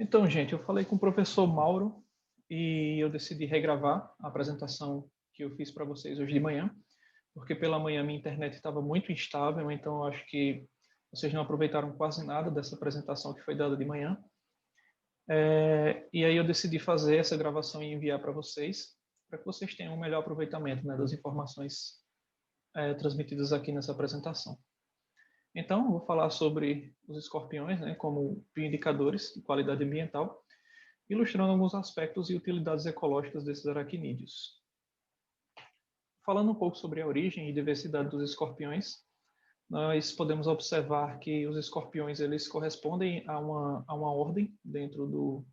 Então, gente, eu falei com o professor Mauro e eu decidi regravar a apresentação que eu fiz para vocês hoje de manhã, porque pela manhã minha internet estava muito instável, então eu acho que vocês não aproveitaram quase nada dessa apresentação que foi dada de manhã. E aí eu decidi fazer essa gravação e enviar para que vocês tenham um melhor aproveitamento, né, das informações transmitidas aqui nessa apresentação. Então, eu vou falar sobre os escorpiões, né, como bioindicadores de qualidade ambiental, ilustrando alguns aspectos e utilidades ecológicas desses aracnídeos. Falando um pouco sobre a origem e diversidade dos escorpiões, nós podemos observar que os escorpiões eles correspondem a uma ordem dentro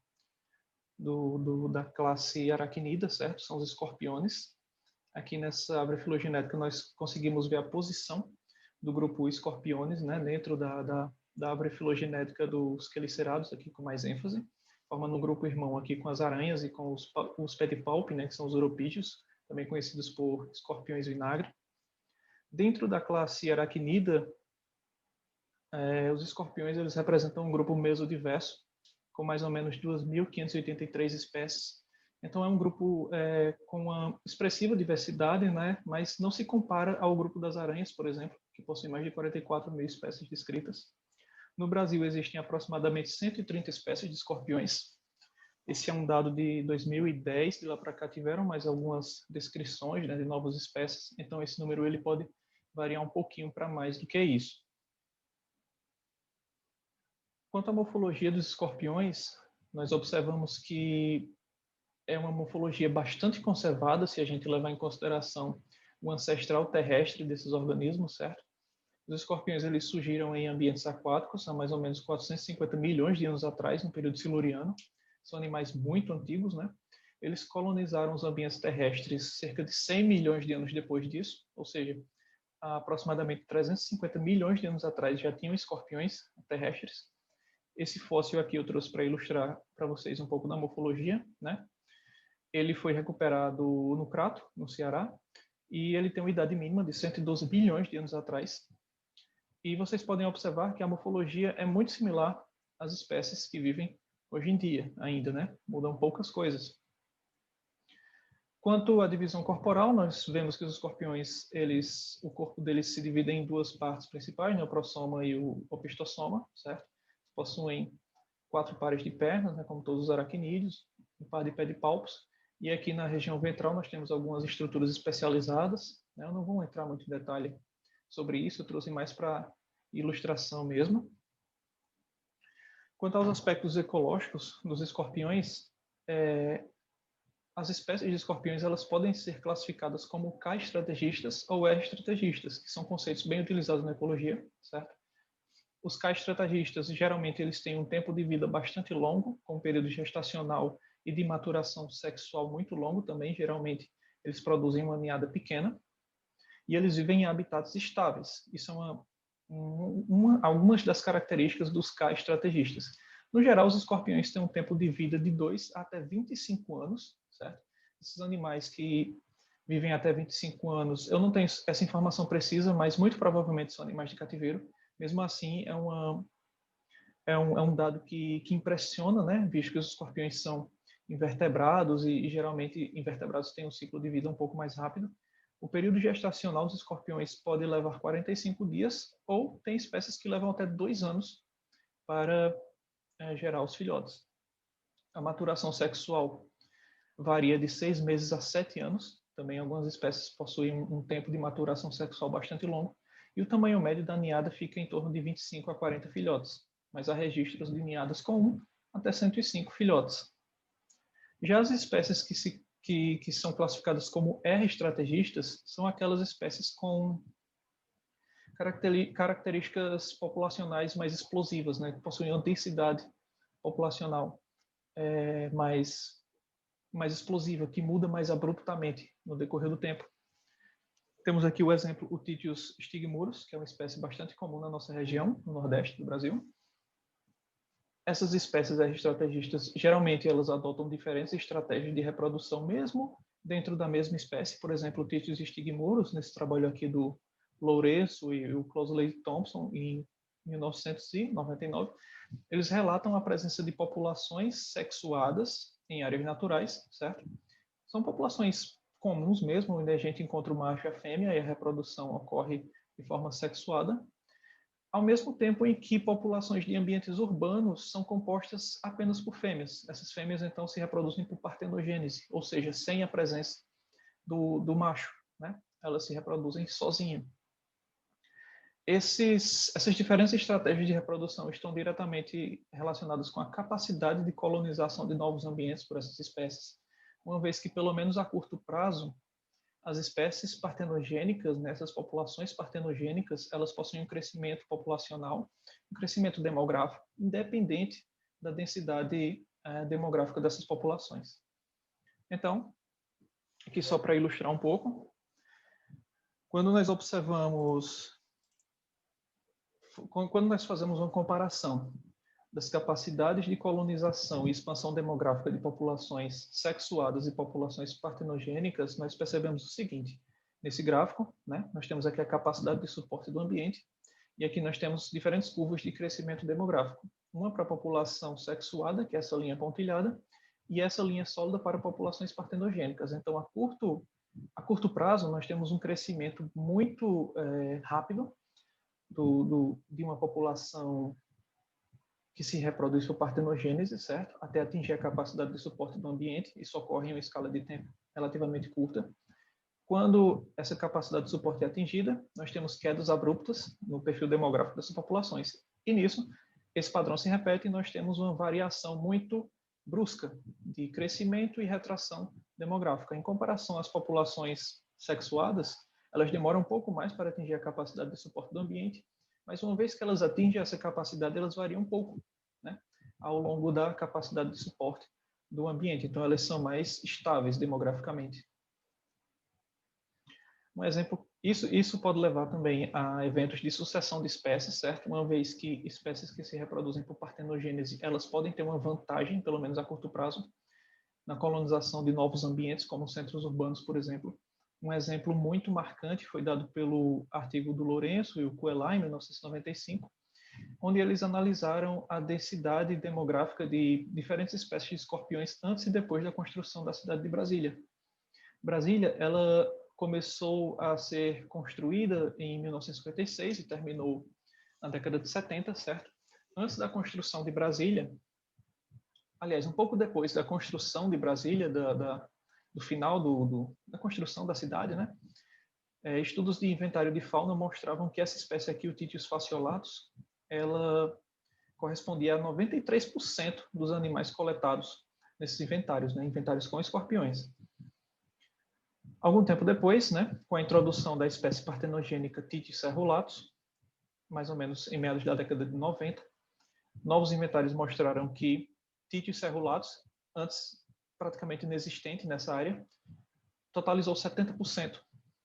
da classe aracnida, certo? São os escorpiones. Aqui nessa árvore filogenética nós conseguimos ver a posição do grupo Scorpiones, né, dentro da árvore filogenética dos quelicerados, aqui com mais ênfase, formando um grupo irmão aqui com as aranhas e com os pedipalpi, né, que são os oropídeos, também conhecidos por escorpiões vinagre. Dentro da classe aracnida, os escorpiões eles representam um grupo mesodiverso, com mais ou menos 2.583 espécies. Então é um grupo com uma expressiva diversidade, né? Mas não se compara ao grupo das aranhas, por exemplo, que possui mais de 44 mil espécies descritas. No Brasil existem aproximadamente 130 espécies de escorpiões. Esse é um dado de 2010, de lá para cá tiveram mais algumas descrições, né, de novas espécies, então esse número ele pode variar um pouquinho para mais do que isso. Quanto à morfologia dos escorpiões, nós observamos que é uma morfologia bastante conservada, se a gente levar em consideração o ancestral terrestre desses organismos, certo? Os escorpiões eles surgiram em ambientes aquáticos há mais ou menos 450 milhões de anos atrás, no período siluriano. São animais muito antigos, né? Eles colonizaram os ambientes terrestres cerca de 100 milhões de anos depois disso, ou seja, há aproximadamente 350 milhões de anos atrás já tinham escorpiões terrestres. Esse fóssil aqui eu trouxe para ilustrar para vocês um pouco da morfologia, né? Ele foi recuperado no Crato, no Ceará, e ele tem uma idade mínima de 112 bilhões de anos atrás. E vocês podem observar que a morfologia é muito similar às espécies que vivem hoje em dia ainda, né? Mudam poucas coisas. Quanto à divisão corporal, nós vemos que os escorpiões, o corpo deles se divide em duas partes principais, né? O prossoma e o opistossoma, certo? Possuem 4 pares de pernas, né? Como todos os aracnídeos, um par de pedipalpos. E aqui na região ventral nós temos algumas estruturas especializadas, né? Eu não vou entrar muito em detalhe sobre isso, eu trouxe mais para ilustração mesmo. Quanto aos aspectos ecológicos dos escorpiões, as espécies de escorpiões elas podem ser classificadas como K-estrategistas ou E-estrategistas, que são conceitos bem utilizados na ecologia, certo? Os K-estrategistas, geralmente, eles têm um tempo de vida bastante longo, com um período gestacional e de maturação sexual muito longo também. Geralmente, eles produzem uma ninhada pequena e eles vivem em habitats estáveis. Isso é algumas das características dos K-estrategistas. No geral, os escorpiões têm um tempo de vida de 2 até 25 anos, certo? Esses animais que vivem até 25 anos, eu não tenho essa informação precisa, mas muito provavelmente são animais de cativeiro. Mesmo assim, é um dado que impressiona, né? Visto que os escorpiões são invertebrados e geralmente invertebrados têm um ciclo de vida um pouco mais rápido. O período gestacional dos escorpiões pode levar 45 dias ou tem espécies que levam até 2 anos para gerar os filhotes. A maturação sexual varia de 6 meses a 7 anos. Também algumas espécies possuem um tempo de maturação sexual bastante longo. E o tamanho médio da ninhada fica em torno de 25 a 40 filhotes, mas há registros de ninhadas com 1 até 105 filhotes. Já as espécies que são classificadas como R-estrategistas são aquelas espécies com características populacionais mais explosivas, né, que possuem uma densidade populacional mais explosiva, que muda mais abruptamente no decorrer do tempo. Temos aqui o exemplo, o Titius stigmurus, que é uma espécie bastante comum na nossa região, no Nordeste do Brasil. Essas espécies estrategistas, geralmente, elas adotam diferentes estratégias de reprodução mesmo dentro da mesma espécie. Por exemplo, o Titius stigmurus, nesse trabalho aqui do Lourenço e o Closley Thompson, em 1999, eles relatam a presença de populações sexuadas em áreas naturais, certo? São populações comuns mesmo, onde a gente encontra o macho e a fêmea e a reprodução ocorre de forma sexuada, ao mesmo tempo em que populações de ambientes urbanos são compostas apenas por fêmeas. Essas fêmeas, então, se reproduzem por partenogênese, ou seja, sem a presença do macho, né? Elas se reproduzem sozinhas. Essas diferentes estratégias de reprodução estão diretamente relacionadas com a capacidade de colonização de novos ambientes por essas espécies, uma vez que, pelo menos a curto prazo, as espécies partenogênicas, né, essas populações partenogênicas, elas possuem um crescimento populacional, um crescimento demográfico, independente da densidade demográfica dessas populações. Então, aqui só para ilustrar um pouco, quando nós fazemos uma comparação das capacidades de colonização e expansão demográfica de populações sexuadas e populações partenogênicas, nós percebemos o seguinte: nesse gráfico, né, nós temos aqui a capacidade de suporte do ambiente, e aqui nós temos diferentes curvas de crescimento demográfico. Uma para a população sexuada, que é essa linha pontilhada, e essa linha sólida para populações partenogênicas. Então, a curto prazo, nós temos um crescimento muito rápido de uma população que se reproduz por partenogênese, certo? Até atingir a capacidade de suporte do ambiente. Isso ocorre em uma escala de tempo relativamente curta. Quando essa capacidade de suporte é atingida, nós temos quedas abruptas no perfil demográfico dessas populações. E nisso, esse padrão se repete e nós temos uma variação muito brusca de crescimento e retração demográfica. Em comparação às populações sexuadas, elas demoram um pouco mais para atingir a capacidade de suporte do ambiente, mas uma vez que elas atingem essa capacidade, elas variam um pouco, né, ao longo da capacidade de suporte do ambiente. Então, elas são mais estáveis demograficamente. Um exemplo, isso pode levar também a eventos de sucessão de espécies, certo? Uma vez que espécies que se reproduzem por partenogênese, elas podem ter uma vantagem, pelo menos a curto prazo, na colonização de novos ambientes, como centros urbanos, por exemplo. Um exemplo muito marcante foi dado pelo artigo do Lourenço e o Coelho, em 1995, onde eles analisaram a densidade demográfica de diferentes espécies de escorpiões antes e depois da construção da cidade de Brasília. Brasília, ela começou a ser construída em 1956 e terminou na década de 70, certo? Antes da construção de Brasília, aliás, um pouco depois da construção de Brasília, do final da construção da cidade, né? Estudos de inventário de fauna mostravam que essa espécie aqui, o Titius fasciolatus, ela correspondia a 93% dos animais coletados nesses inventários, né? Inventários com escorpiões. Algum tempo depois, né, com a introdução da espécie partenogênica Titius cerulatus, mais ou menos em meados da década de 90, novos inventários mostraram que Titius cerulatus, antes praticamente inexistente nessa área, totalizou 70%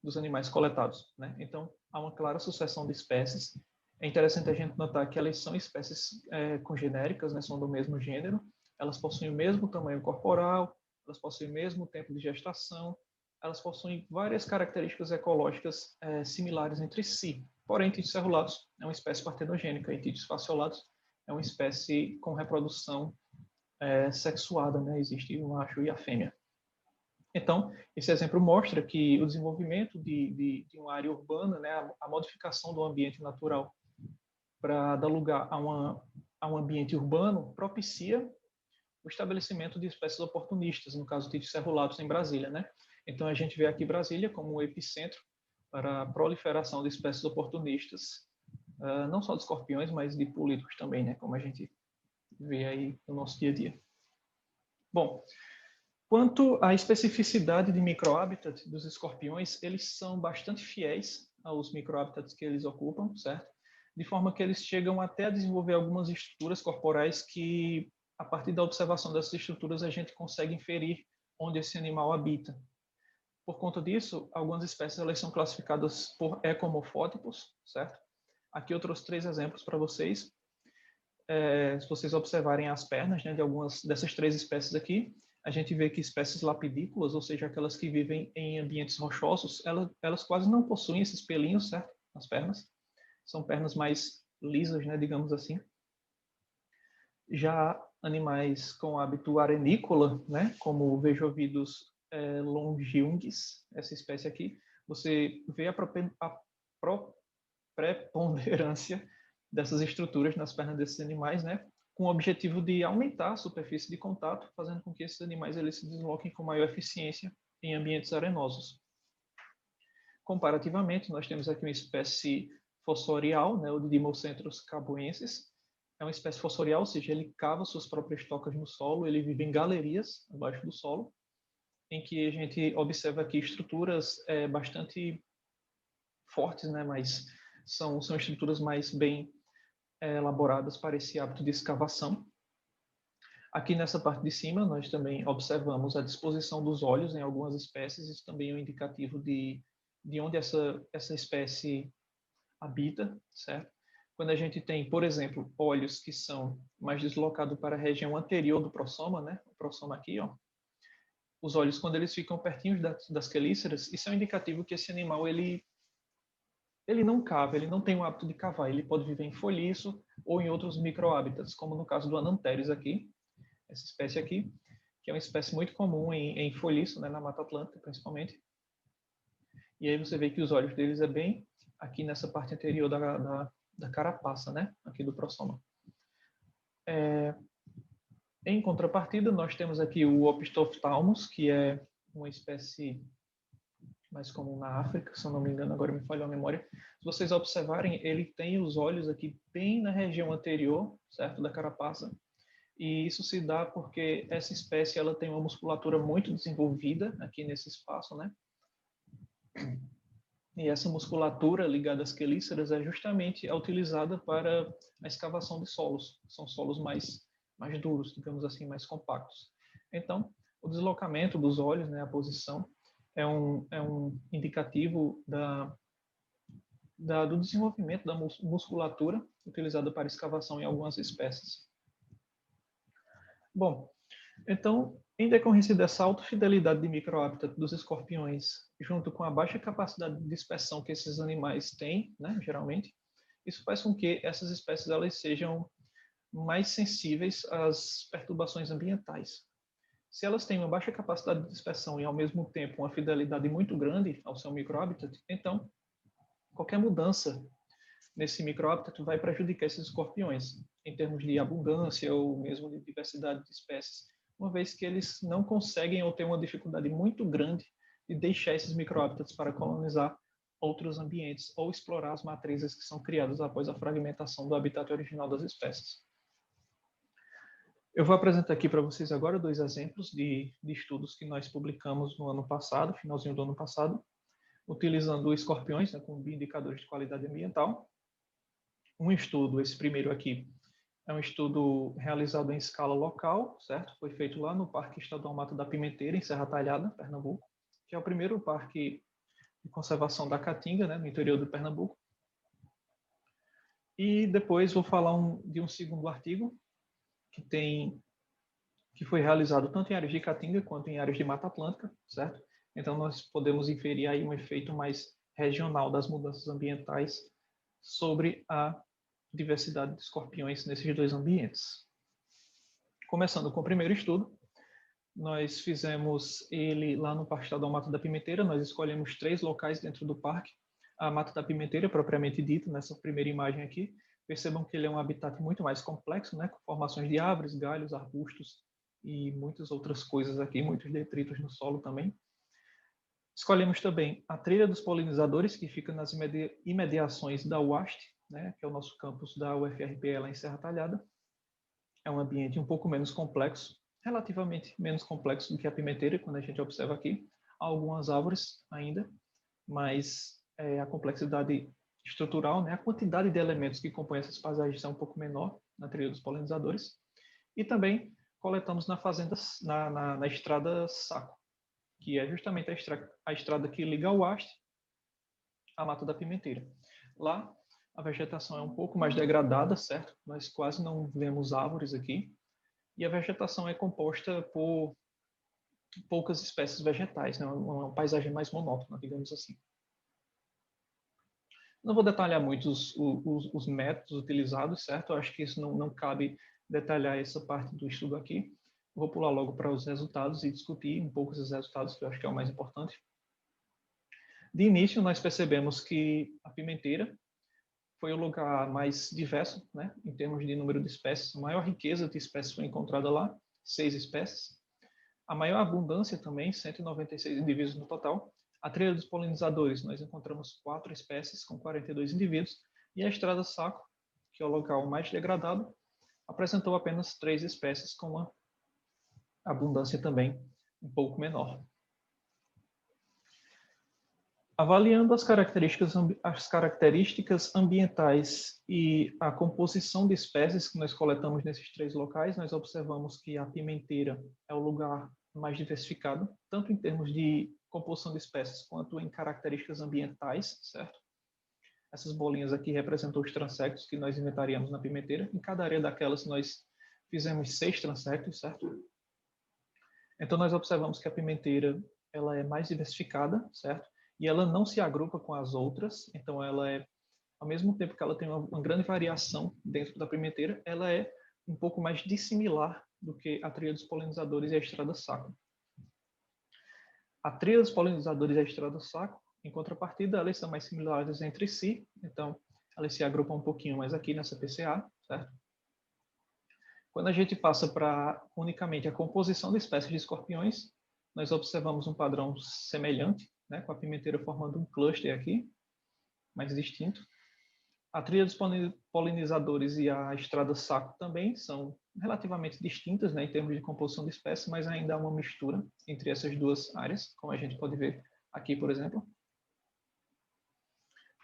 dos animais coletados, né? Então, há uma clara sucessão de espécies. É interessante a gente notar que elas são espécies congenéricas, né? São do mesmo gênero, elas possuem o mesmo tamanho corporal, elas possuem o mesmo tempo de gestação, elas possuem várias características ecológicas similares entre si. Porém, Titius cerulatus é uma espécie partenogênica e Titius fasciolatus é uma espécie com reprodução sexuada, né? Existe o macho e a fêmea. Então, esse exemplo mostra que o desenvolvimento de uma área urbana, né, a modificação do ambiente natural para dar lugar a um ambiente urbano, propicia o estabelecimento de espécies oportunistas, no caso Titius cerulatus em Brasília, né? Então a gente vê aqui Brasília como um epicentro para a proliferação de espécies oportunistas, não só de escorpiões, mas de políticos também, né? Como a gente vê aí no nosso dia a dia. Bom, quanto à especificidade de microhabitat dos escorpiões, eles são bastante fiéis aos microhabitats que eles ocupam, certo? De forma que eles chegam até a desenvolver algumas estruturas corporais que, a partir da observação dessas estruturas, a gente consegue inferir onde esse animal habita. Por conta disso, algumas espécies elas são classificadas por ecomorfótipos, certo? Aqui eu trouxe 3 exemplos para vocês. Se vocês observarem as pernas, né, de algumas dessas 3 espécies aqui, a gente vê que espécies lapidícolas, ou seja, aquelas que vivem em ambientes rochosos, elas quase não possuem esses pelinhos, certo? Nas pernas. São pernas mais lisas, né, digamos assim. Já animais com hábito arenícola, né, como vejovídeos longiungues, essa espécie aqui, você vê a preponderância dessas estruturas nas pernas desses animais, né, com o objetivo de aumentar a superfície de contato, fazendo com que esses animais eles se desloquem com maior eficiência em ambientes arenosos. Comparativamente, nós temos aqui uma espécie fossorial, né, o Dimocentros cabuensis. É uma espécie fossorial, ou seja, ele cava suas próprias tocas no solo, ele vive em galerias abaixo do solo, em que a gente observa aqui estruturas bastante fortes, né, mas são estruturas mais bem elaboradas para esse hábito de escavação. Aqui nessa parte de cima, nós também observamos a disposição dos olhos em algumas espécies, isso também é um indicativo de onde essa espécie habita, certo? Quando a gente tem, por exemplo, olhos que são mais deslocados para a região anterior do prossoma, né? O prossoma aqui, ó. Os olhos, quando eles ficam pertinho das quelíceras, isso é um indicativo que esse animal, ele não cava, ele não tem o hábito de cavar, ele pode viver em folhiço ou em outros microhábitats, como no caso do Ananteres aqui, essa espécie aqui, que é uma espécie muito comum em folhiço, né, na Mata Atlântica, principalmente. E aí você vê que os olhos deles é bem aqui nessa parte anterior da carapaça, né, aqui do prossoma. Em contrapartida, nós temos aqui o Opistophthalmus, que é uma espécie mais comum na África, se eu não me engano, agora me falhou a memória. Se vocês observarem, ele tem os olhos aqui bem na região anterior, certo, da carapaça, e isso se dá porque essa espécie ela tem uma musculatura muito desenvolvida aqui nesse espaço, né? E essa musculatura ligada às quelíceras é justamente utilizada para a escavação de solos. São solos mais duros, digamos assim, mais compactos. Então, o deslocamento dos olhos, né, a posição, é um indicativo do desenvolvimento da musculatura utilizada para escavação em algumas espécies. Bom, então, em decorrência dessa autofidelidade de microhábitat dos escorpiões, junto com a baixa capacidade de dispersão que esses animais têm, né, geralmente, isso faz com que essas espécies elas sejam mais sensíveis às perturbações ambientais. Se elas têm uma baixa capacidade de dispersão e, ao mesmo tempo, uma fidelidade muito grande ao seu microhabitat, então, qualquer mudança nesse microhabitat vai prejudicar esses escorpiões, em termos de abundância ou mesmo de diversidade de espécies, uma vez que eles não conseguem ou têm uma dificuldade muito grande de deixar esses microhábitats para colonizar outros ambientes ou explorar as matrizes que são criadas após a fragmentação do habitat original das espécies. Eu vou apresentar aqui para vocês agora 2 exemplos de estudos que nós publicamos no ano passado, finalzinho do ano passado, utilizando escorpiões, né, como bioindicadores de qualidade ambiental. Um estudo, esse primeiro aqui, é um estudo realizado em escala local, certo? Foi feito lá no Parque Estadual Mata da Pimenteira, em Serra Talhada, Pernambuco, que é o primeiro parque de conservação da Caatinga, né, no interior do Pernambuco. E depois vou falar de um segundo artigo, que foi realizado tanto em áreas de Caatinga quanto em áreas de Mata Atlântica, certo? Então nós podemos inferir aí um efeito mais regional das mudanças ambientais sobre a diversidade de escorpiões nesses 2 ambientes. Começando com o primeiro estudo, nós fizemos ele lá no Parque Estadual Mata da Pimenteira, nós escolhemos 3 locais dentro do parque. A Mata da Pimenteira, propriamente dita, nessa primeira imagem aqui, percebam que ele é um habitat muito mais complexo, né, com formações de árvores, galhos, arbustos e muitas outras coisas aqui, muitos detritos no solo também. Escolhemos também a Trilha dos Polinizadores, que fica nas imediações da UAST, né, que é o nosso campus da UFRPE lá em Serra Talhada. É um ambiente um pouco menos complexo, relativamente menos complexo do que a Pimenteira, quando a gente observa aqui. Há algumas árvores ainda, mas a complexidade estrutural, né, a quantidade de elementos que compõem essas paisagens é um pouco menor na Trilha dos Polinizadores. E também coletamos na fazenda, na estrada Saco, que é justamente a estrada que liga ao Oeste à Mata da Pimenteira. Lá, a vegetação é um pouco mais degradada, certo? Nós quase não vemos árvores aqui. E a vegetação é composta por poucas espécies vegetais, né? Uma paisagem mais monótona, digamos assim. Não vou detalhar muito os métodos utilizados, certo? Eu acho que isso não cabe detalhar essa parte do estudo aqui. Vou pular logo para os resultados e discutir um pouco esses resultados, que eu acho que é o mais importante. De início, nós percebemos que a pimenteira foi o lugar mais diverso, né, em termos de número de espécies. A maior riqueza de espécies foi encontrada lá, 6 espécies. A maior abundância também, 196 indivíduos no total. A trilha dos polinizadores, nós encontramos 4 espécies com 42 indivíduos. E a estrada saco, que é o local mais degradado, apresentou apenas 3 espécies com uma abundância também um pouco menor. Avaliando as características ambientais e a composição de espécies que nós coletamos nesses 3 locais, nós observamos que a pimenteira é o lugar mais diversificado, tanto em termos de composição de espécies quanto em características ambientais, certo? Essas bolinhas aqui representam os transectos que nós inventariamos na pimenteira. Em cada área daquelas nós fizemos 6 transectos, certo? Então nós observamos que a pimenteira ela é mais diversificada, certo? E ela não se agrupa com as outras, então ela é, ao mesmo tempo que ela tem uma grande variação dentro da pimenteira, ela é um pouco mais dissimilar do que a trilha dos polinizadores e a estrada saco. A trilha dos polinizadores e a estrada saco, em contrapartida, elas são mais similares entre si, então elas se agrupam um pouquinho mais aqui nessa PCA, certo? Quando a gente passa para unicamente a composição de espécies de escorpiões, nós observamos um padrão semelhante, né, com a pimenteira formando um cluster aqui, mais distinto. A trilha dos polinizadores e a estrada saco também são relativamente distintas, né, em termos de composição de espécies, mas ainda há uma mistura entre essas duas áreas, como a gente pode ver aqui, por exemplo.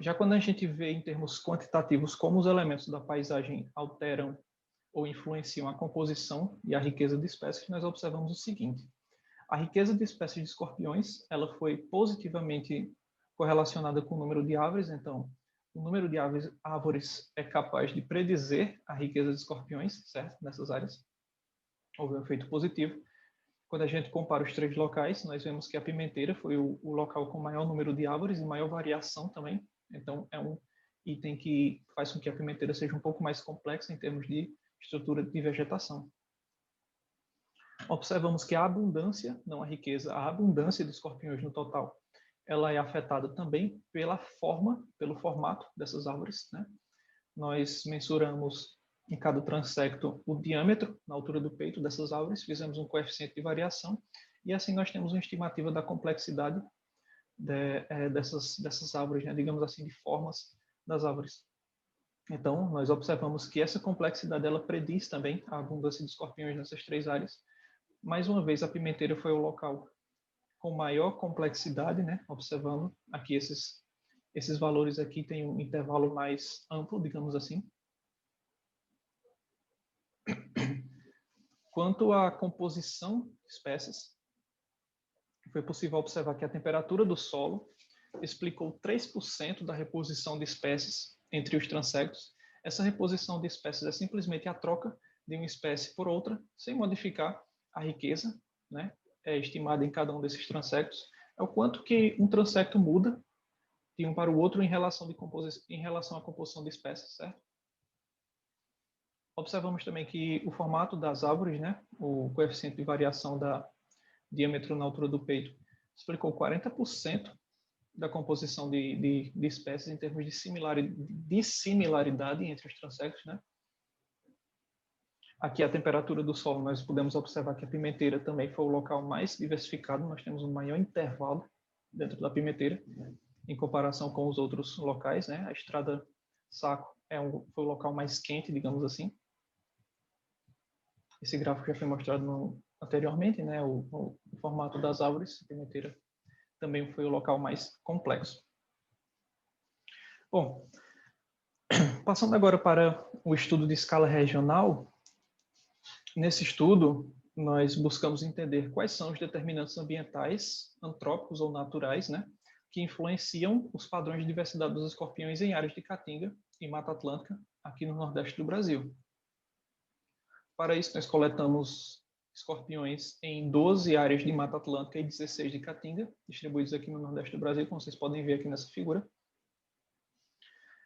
Já quando a gente vê em termos quantitativos como os elementos da paisagem alteram ou influenciam a composição e a riqueza de espécies, nós observamos o seguinte: a riqueza de espécies de escorpiões ela foi positivamente correlacionada com o número de árvores, então o número de árvores é capaz de predizer a riqueza de escorpiões, certo? Nessas áreas. Houve um efeito positivo. Quando a gente compara os 3 locais, nós vemos que a pimenteira foi o local com maior número de árvores e maior variação também. Então, é um item que faz com que a pimenteira seja um pouco mais complexa em termos de estrutura de vegetação. Observamos que a abundância, não a riqueza, a abundância de escorpiões no total, ela é afetada também pela forma, pelo formato dessas árvores, né? Nós mensuramos em cada transecto o diâmetro na altura do peito dessas árvores, fizemos um coeficiente de variação e assim nós temos uma estimativa da complexidade dessas árvores, né? Digamos assim, de formas das árvores. Então, nós observamos que essa complexidade ela prediz também a abundância de escorpiões nessas 3 áreas. Mais uma vez, a pimenteira foi o local com maior complexidade, né? Observando aqui esses valores aqui têm um intervalo mais amplo, digamos assim. Quanto à composição de espécies, foi possível observar que a temperatura do solo explicou 3% da reposição de espécies entre os transectos. Essa reposição de espécies é simplesmente a troca de uma espécie por outra, sem modificar a riqueza, né? É estimada em cada um desses transectos. É o quanto que um transecto muda de um para o outro em relação à composição de espécies, certo? Observamos também que o formato das árvores, né, o coeficiente de variação da diâmetro na altura do peito, explicou 40% da composição de espécies em termos de similaridade entre os transectos, né? Aqui a temperatura do solo, nós podemos observar que a pimenteira também foi o local mais diversificado, nós temos um maior intervalo dentro da pimenteira, em comparação com os outros locais, né? A estrada saco foi o local mais quente, digamos assim. Esse gráfico já foi mostrado anteriormente, né? O formato das árvores, a pimenteira também foi o local mais complexo. Bom, passando agora para o estudo de escala regional, nesse estudo nós buscamos entender quais são os determinantes ambientais, antrópicos ou naturais, né, que influenciam os padrões de diversidade dos escorpiões em áreas de caatinga e Mata Atlântica aqui no Nordeste do Brasil. Para isso, nós coletamos escorpiões em 12 áreas de Mata Atlântica e 16 de caatinga, distribuídos aqui no Nordeste do Brasil, como vocês podem ver aqui nessa figura.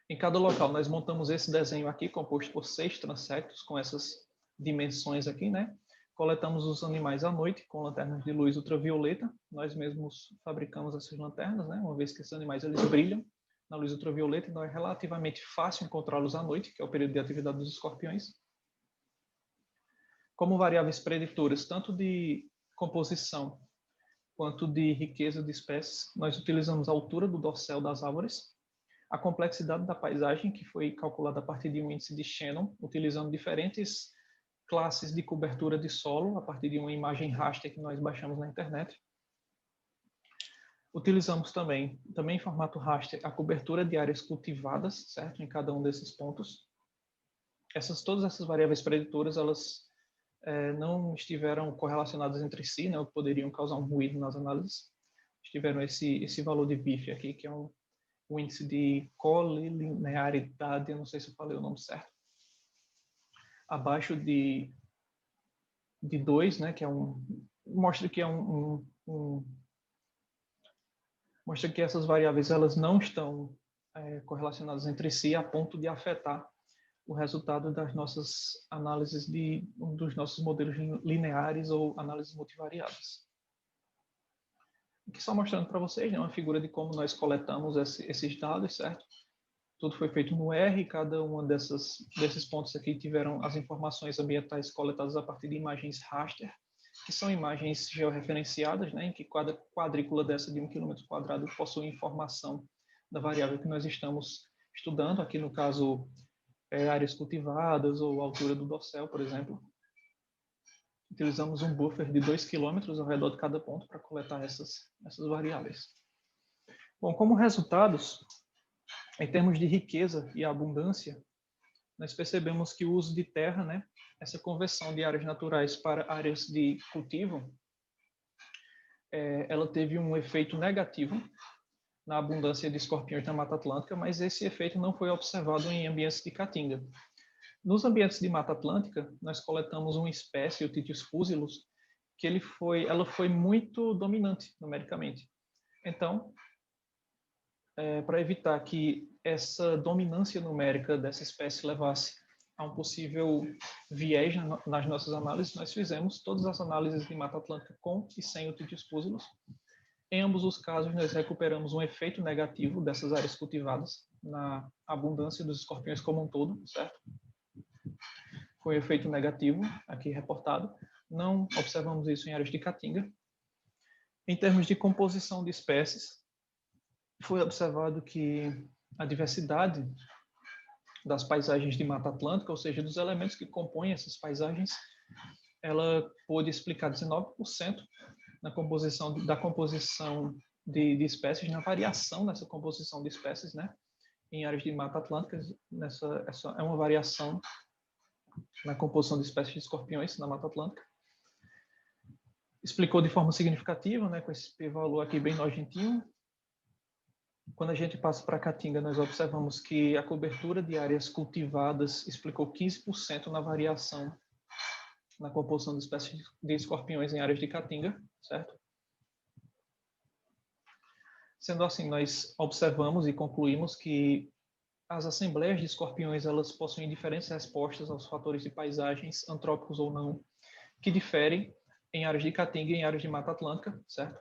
Em cada local, nós montamos esse desenho aqui, composto por 6 transectos, com essas dimensões aqui, né? Coletamos os animais à noite com lanternas de luz ultravioleta. Nós mesmos fabricamos essas lanternas, né? Uma vez que esses animais eles brilham na luz ultravioleta, então é relativamente fácil encontrá-los à noite, que é o período de atividade dos escorpiões. Como variáveis preditoras, tanto de composição quanto de riqueza de espécies, nós utilizamos a altura do dossel das árvores, a complexidade da paisagem, que foi calculada a partir de um índice de Shannon, utilizando diferentes classes de cobertura de solo, a partir de uma imagem raster que nós baixamos na internet. Utilizamos também em formato raster, a cobertura de áreas cultivadas, certo? Em cada um desses pontos. Todas essas variáveis preditoras, elas não estiveram correlacionadas entre si, né? Poderiam causar um ruído nas análises. Tiveram esse valor de BIF aqui, que é o índice de colinearidade, eu não sei se eu falei o nome certo, abaixo de 2, né, que é mostra que mostra que essas variáveis elas não estão correlacionadas entre si a ponto de afetar o resultado das nossas análises dos nossos modelos lineares ou análises multivariadas. Aqui só mostrando para vocês, né, uma figura de como nós coletamos esses dados, certo? Tudo foi feito no R, cada um desses pontos aqui tiveram as informações ambientais coletadas a partir de imagens raster, que são imagens georreferenciadas, né, em que cada quadrícula dessa de 1 km² possui informação da variável que nós estamos estudando, aqui no caso, áreas cultivadas ou altura do dossel, por exemplo. Utilizamos um buffer de 2 km ao redor de cada ponto para coletar essas variáveis. Bom, como resultados, em termos de riqueza e abundância, nós percebemos que o uso de terra, né, essa conversão de áreas naturais para áreas de cultivo, ela teve um efeito negativo na abundância de escorpiões na Mata Atlântica, mas esse efeito não foi observado em ambientes de caatinga. Nos ambientes de Mata Atlântica, nós coletamos uma espécie, o Titius fusilus, que ela foi muito dominante numericamente. Então, para evitar que essa dominância numérica dessa espécie levasse a um possível viés nas nossas análises, nós fizemos todas as análises de Mata Atlântica com e sem o Titius fusilus. Em ambos os casos, nós recuperamos um efeito negativo dessas áreas cultivadas na abundância dos escorpiões como um todo, certo? Foi um efeito negativo, aqui reportado. Não observamos isso em áreas de caatinga. Em termos de composição de espécies, foi observado que a diversidade das paisagens de Mata Atlântica, ou seja, dos elementos que compõem essas paisagens, ela pôde explicar 19% da composição de espécies, na variação dessa composição de espécies, né, em áreas de Mata Atlântica. Essa é uma variação na composição de espécies de escorpiões na Mata Atlântica. Explicou de forma significativa, né, com esse p-valor aqui bem nojentinho. Quando a gente passa para a Caatinga, nós observamos que a cobertura de áreas cultivadas explicou 15% na variação na composição de espécies de escorpiões em áreas de Caatinga, certo? Sendo assim, nós observamos e concluímos que as assembleias de escorpiões elas possuem diferentes respostas aos fatores de paisagens, antrópicos ou não, que diferem em áreas de Caatinga e em áreas de Mata Atlântica, certo?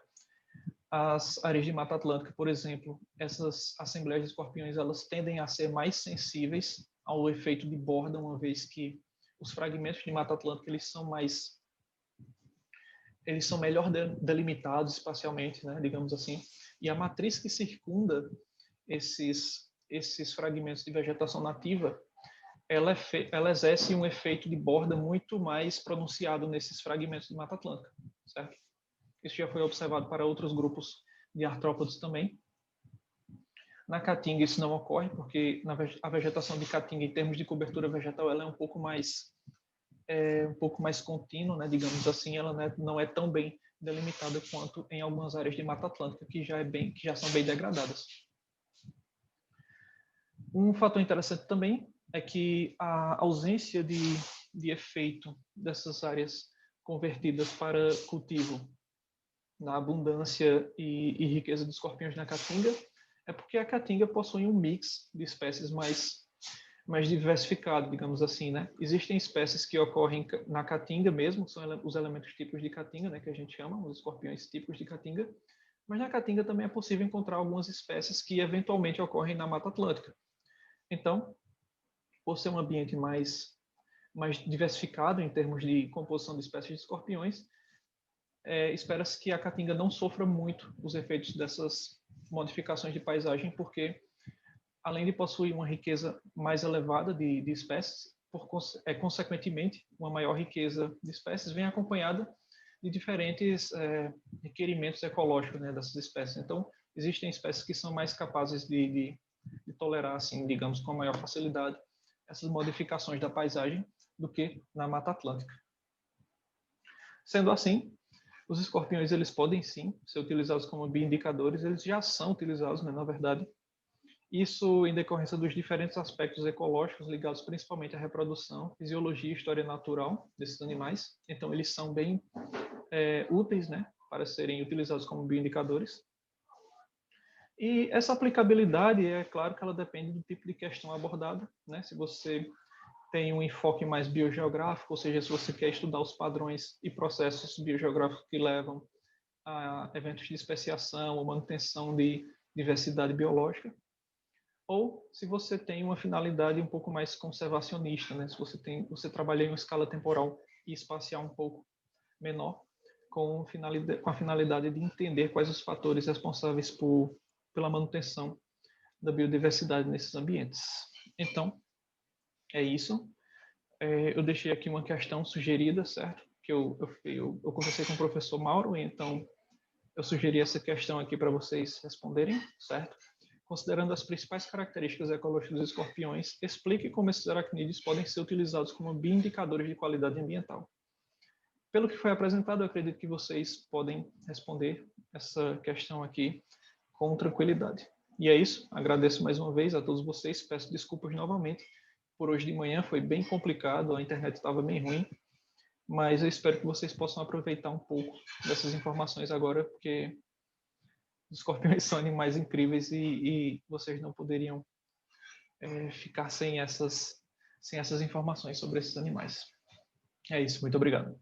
As áreas de Mata Atlântica, por exemplo, essas assembleias de escorpiões elas tendem a ser mais sensíveis ao efeito de borda, uma vez que os fragmentos de Mata Atlântica eles são melhor delimitados espacialmente, né, digamos assim, e a matriz que circunda esses fragmentos de vegetação nativa, ela exerce um efeito de borda muito mais pronunciado nesses fragmentos de Mata Atlântica, certo? Isso já foi observado para outros grupos de artrópodes também. Na Caatinga isso não ocorre, porque a vegetação de Caatinga, em termos de cobertura vegetal, ela é um pouco mais contínua, né, digamos assim, ela não é tão bem delimitada quanto em algumas áreas de Mata Atlântica, que já são bem degradadas. Um fator interessante também é que a ausência de efeito dessas áreas convertidas para cultivo na abundância e riqueza dos escorpiões na Caatinga é porque a Caatinga possui um mix de espécies mais mais diversificado, digamos assim, né? Existem espécies que ocorrem na caatinga mesmo, são os elementos típicos de caatinga, né, que a gente chama, os escorpiões típicos de caatinga, mas na caatinga também é possível encontrar algumas espécies que eventualmente ocorrem na Mata Atlântica. Então, por ser um ambiente mais diversificado em termos de composição de espécies de escorpiões, espera-se que a caatinga não sofra muito os efeitos dessas modificações de paisagem, porque além de possuir uma riqueza mais elevada de espécies, consequentemente, uma maior riqueza de espécies vem acompanhada de diferentes requerimentos ecológicos, né, dessas espécies. Então, existem espécies que são mais capazes de tolerar, assim, digamos, com maior facilidade essas modificações da paisagem do que na Mata Atlântica. Sendo assim, os escorpiões eles podem sim ser utilizados como bioindicadores, eles já são utilizados, né, na verdade. Isso em decorrência dos diferentes aspectos ecológicos ligados principalmente à reprodução, fisiologia e história natural desses animais. Então, eles são bem úteis, né, para serem utilizados como bioindicadores. E essa aplicabilidade, é claro que ela depende do tipo de questão abordada, né? Se você tem um enfoque mais biogeográfico, ou seja, se você quer estudar os padrões e processos biogeográficos que levam a eventos de especiação ou manutenção de diversidade biológica, ou se você tem uma finalidade um pouco mais conservacionista, né? Se você trabalha em uma escala temporal e espacial um pouco menor, com a finalidade de entender quais os fatores responsáveis pela manutenção da biodiversidade nesses ambientes. Então, é isso. Eu deixei aqui uma questão sugerida, certo? Que eu conversei com o professor Mauro, e então eu sugeri essa questão aqui para vocês responderem, certo? Considerando as principais características ecológicas dos escorpiões, explique como esses aracnídeos podem ser utilizados como bioindicadores de qualidade ambiental. Pelo que foi apresentado, eu acredito que vocês podem responder essa questão aqui com tranquilidade. E é isso. Agradeço mais uma vez a todos vocês. Peço desculpas novamente por hoje de manhã. Foi bem complicado, a internet estava bem ruim. Mas eu espero que vocês possam aproveitar um pouco dessas informações agora, porque os escorpiões são animais incríveis e vocês não poderiam ficar sem essas informações sobre esses animais. É isso. Muito obrigado.